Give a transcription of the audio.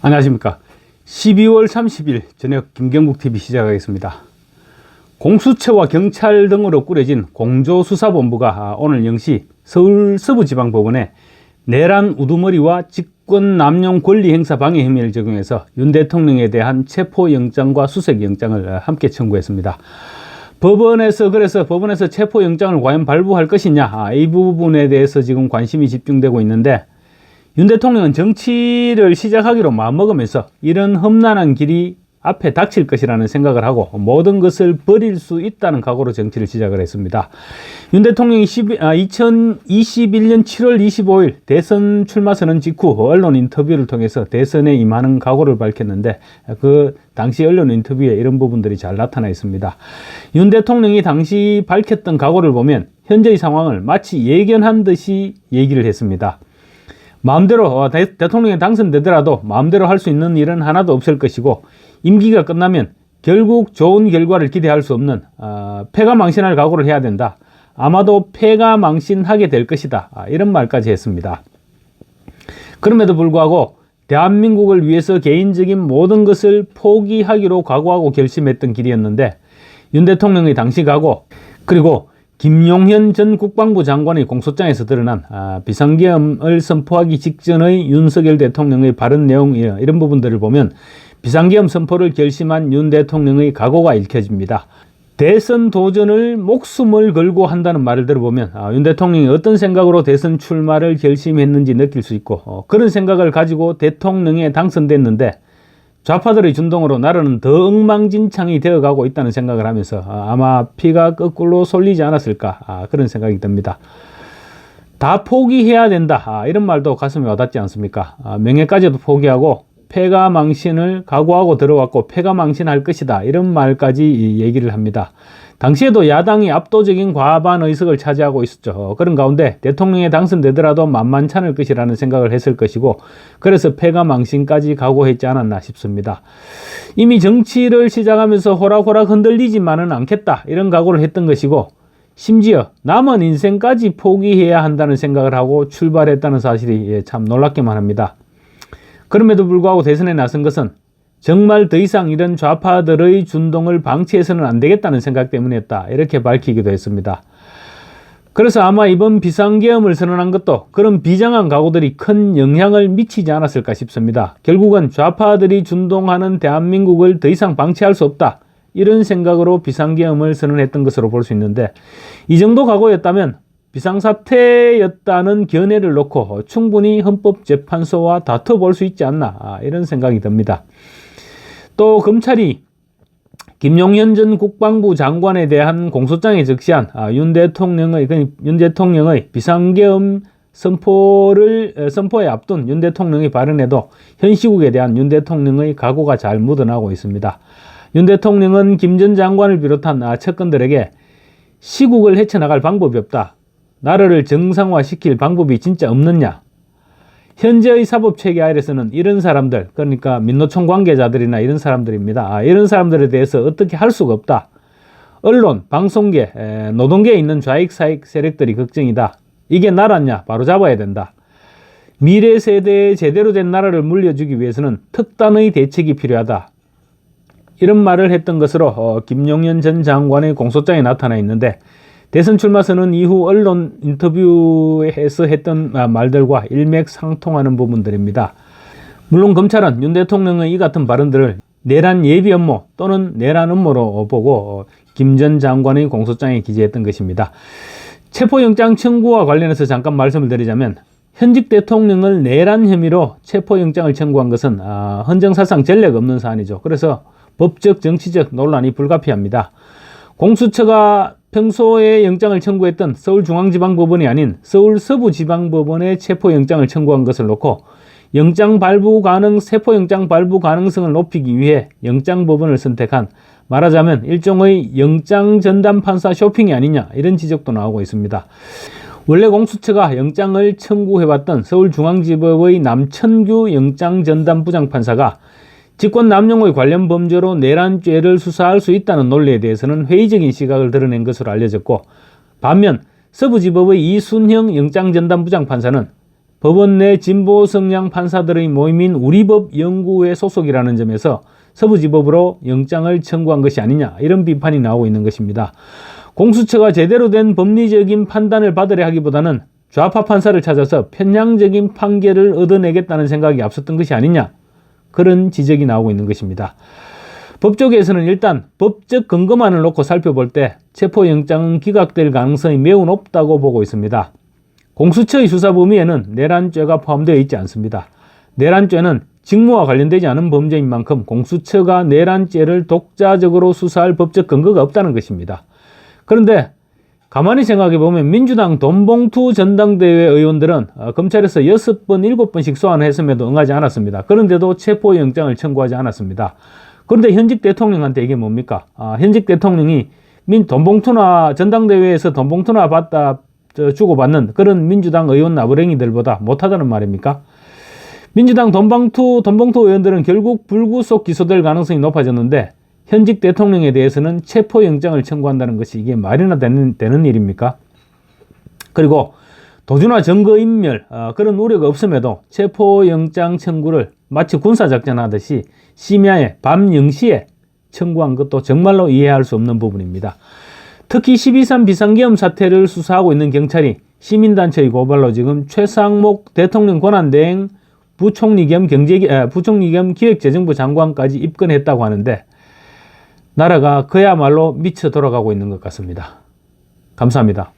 안녕하십니까. 12월 30일 저녁 김경국TV 시작하겠습니다. 공수처와 경찰 등으로 꾸려진 공조수사본부가 오늘 0시 서울 서부지방법원에 내란 우두머리와 직권 남용 권리 행사 방해 혐의를 적용해서 윤 대통령에 대한 체포영장과 수색영장을 함께 청구했습니다. 그래서 법원에서 체포영장을 과연 발부할 것이냐, 이 부분에 대해서 지금 관심이 집중되고 있는데, 윤 대통령은 정치를 시작하기로 마음먹으면서 이런 험난한 길이 앞에 닥칠 것이라는 생각을 하고 모든 것을 버릴 수 있다는 각오로 정치를 시작을 했습니다. 윤 대통령이 2021년 7월 25일 대선 출마 선언 직후 언론 인터뷰를 통해서 대선에 임하는 각오를 밝혔는데, 그 당시 언론 인터뷰에 이런 부분들이 잘 나타나 있습니다. 윤 대통령이 당시 밝혔던 각오를 보면 현재의 상황을 마치 예견한 듯이 얘기를 했습니다. 마음대로 대통령이 당선되더라도 마음대로 할 수 있는 일은 하나도 없을 것이고, 임기가 끝나면 결국 좋은 결과를 기대할 수 없는 패가망신할 각오를 해야 된다. 아마도 패가망신하게 될 것이다. 이런 말까지 했습니다. 그럼에도 불구하고 대한민국을 위해서 개인적인 모든 것을 포기하기로 각오하고 결심했던 길이었는데, 윤 대통령의 당시 각오, 그리고 김용현 전 국방부 장관의 공소장에서 드러난 비상계엄을 선포하기 직전의 윤석열 대통령의 발언 내용, 이런 부분들을 보면 비상계엄 선포를 결심한 윤 대통령의 각오가 읽혀집니다. 대선 도전을 목숨을 걸고 한다는 말을 들어보면 윤 대통령이 어떤 생각으로 대선 출마를 결심했는지 느낄 수 있고, 그런 생각을 가지고 대통령에 당선됐는데 좌파들의 준동으로 나라는 더 엉망진창이 되어가고 있다는 생각을 하면서 아마 피가 거꾸로 쏠리지 않았을까, 그런 생각이 듭니다. 다 포기해야 된다, 이런 말도 가슴에 와닿지 않습니까? 명예까지도 포기하고 패가망신을 각오하고 들어왔고 패가망신할 것이다, 이런 말까지 얘기를 합니다. 당시에도 야당이 압도적인 과반 의석을 차지하고 있었죠. 그런 가운데 대통령에 당선되더라도 만만찮을 것이라는 생각을 했을 것이고, 그래서 패가망신까지 각오했지 않았나 싶습니다. 이미 정치를 시작하면서 호락호락 흔들리지만은 않겠다, 이런 각오를 했던 것이고, 심지어 남은 인생까지 포기해야 한다는 생각을 하고 출발했다는 사실이 참 놀랍기만 합니다. 그럼에도 불구하고 대선에 나선 것은 정말 더 이상 이런 좌파들의 준동을 방치해서는 안 되겠다는 생각 때문이었다, 이렇게 밝히기도 했습니다. 그래서 아마 이번 비상계엄을 선언한 것도 그런 비장한 각오들이 큰 영향을 미치지 않았을까 싶습니다. 결국은 좌파들이 준동하는 대한민국을 더 이상 방치할 수 없다, 이런 생각으로 비상계엄을 선언했던 것으로 볼 수 있는데, 이 정도 각오였다면 비상사태였다는 견해를 놓고 충분히 헌법재판소와 다퉈볼 수 있지 않나, 이런 생각이 듭니다. 또 검찰이 김용현 전 국방부 장관에 대한 공소장에 적시한 윤 대통령의 비상계엄 선포에 앞둔 윤 대통령의 발언에도 현 시국에 대한 윤 대통령의 각오가 잘 묻어나고 있습니다. 윤 대통령은 김 전 장관을 비롯한 측근들에게 시국을 헤쳐나갈 방법이 없다, 나라를 정상화시킬 방법이 진짜 없느냐, 현재의 사법체계 아래서는 이런 사람들, 그러니까 민노총 관계자들이나 이런 사람들입니다. 이런 사람들에 대해서 어떻게 할 수가 없다. 언론, 방송계, 노동계에 있는 좌익사익 세력들이 걱정이다. 이게 나라냐? 바로 잡아야 된다. 미래 세대에 제대로 된 나라를 물려주기 위해서는 특단의 대책이 필요하다. 이런 말을 했던 것으로 김용현 전 장관의 공소장에 나타나 있는데, 대선 출마 선언 이후 언론 인터뷰에서 했던 말들과 일맥상통하는 부분들입니다. 물론 검찰은 윤 대통령의 이 같은 발언들을 내란 예비 업무 또는 내란 음모로 보고 김 전 장관의 공소장에 기재했던 것입니다. 체포영장 청구와 관련해서 잠깐 말씀을 드리자면, 현직 대통령을 내란 혐의로 체포영장을 청구한 것은 헌정사상 전례가 없는 사안이죠. 그래서 법적, 정치적 논란이 불가피합니다. 공수처가 평소에 영장을 청구했던 서울중앙지방법원이 아닌 서울 서부지방법원에 체포영장을 청구한 것을 놓고 세포영장 발부 가능성을 높이기 위해 영장법원을 선택한, 말하자면 일종의 영장전담판사 쇼핑이 아니냐, 이런 지적도 나오고 있습니다. 원래 공수처가 영장을 청구해왔던 서울중앙지법의 남천규 영장전담부장판사가 직권 남용의 관련 범죄로 내란죄를 수사할 수 있다는 논리에 대해서는 회의적인 시각을 드러낸 것으로 알려졌고, 반면 서부지법의 이순형 영장전담부장판사는 법원 내 진보 성향 판사들의 모임인 우리법연구회 소속이라는 점에서 서부지법으로 영장을 청구한 것이 아니냐, 이런 비판이 나오고 있는 것입니다. 공수처가 제대로 된 법리적인 판단을 받으려 하기보다는 좌파 판사를 찾아서 편향적인 판결을 얻어내겠다는 생각이 앞섰던 것이 아니냐, 그런 지적이 나오고 있는 것입니다. 법조계에서는 일단 법적 근거만을 놓고 살펴볼 때 체포영장은 기각될 가능성이 매우 높다고 보고 있습니다. 공수처의 수사 범위에는 내란죄가 포함되어 있지 않습니다. 내란죄는 직무와 관련되지 않은 범죄인 만큼 공수처가 내란죄를 독자적으로 수사할 법적 근거가 없다는 것입니다. 그런데 가만히 생각해보면 민주당 돈봉투 전당대회 의원들은 검찰에서 6번, 7번씩 소환을 했음에도 응하지 않았습니다. 그런데도 체포영장을 청구하지 않았습니다. 그런데 현직 대통령한테 이게 뭡니까? 현직 대통령이 돈봉투나 전당대회에서 돈봉투나 주고받는 그런 민주당 의원 나부랭이들보다 못하다는 말입니까? 민주당 돈봉투 의원들은 결국 불구속 기소될 가능성이 높아졌는데 현직 대통령에 대해서는 체포영장을 청구한다는 것이 이게 말이나 되는 일입니까? 그리고 도주나 증거인멸 그런 우려가 없음에도 체포영장 청구를 마치 군사작전 하듯이 심야에 밤 0시에 청구한 것도 정말로 이해할 수 없는 부분입니다. 특히 12.3 비상계엄 사태를 수사하고 있는 경찰이 시민단체의 고발로 지금 최상목 대통령 권한대행 부총리 겸 기획재정부 장관까지 입건했다고 하는데 나라가 그야말로 미쳐 돌아가고 있는 것 같습니다. 감사합니다.